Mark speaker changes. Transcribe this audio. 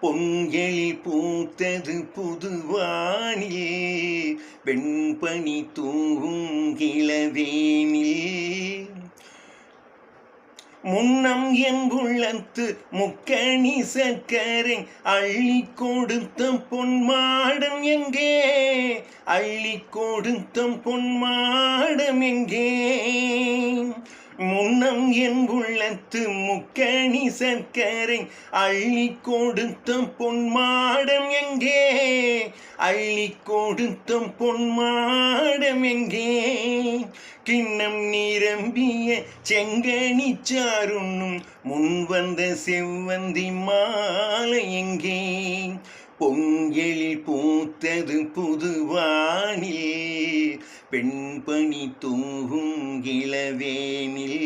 Speaker 1: பொங்கலில் பூத்தது புதுவானில் வெண்பனி தூவும் இளவேனில் முன்னம் என் உள்ளத்து முக்கணி சர்க்கரை அள்ளி கொடுத்த பொன்மாடம் எங்கே அள்ளி கொடுத்த பொன்மாடம் எங்கே முன்னம் என் உள்ளத்து முக்கணி சர்க்கரை அள்ளி கொடுத்த பொன்மாடம் எங்கே அள்ளி கொடுத்த பொன்மாடம் எங்கே கிண்ணம் நிரம்பிய செங்கனி சாருண்ணும் முன் வந்த செவ்வந்தி மாலை எங்கே பொங்கலில் பூத்தது புதுவானில் பெண்பனி தூவும் இளவேனில்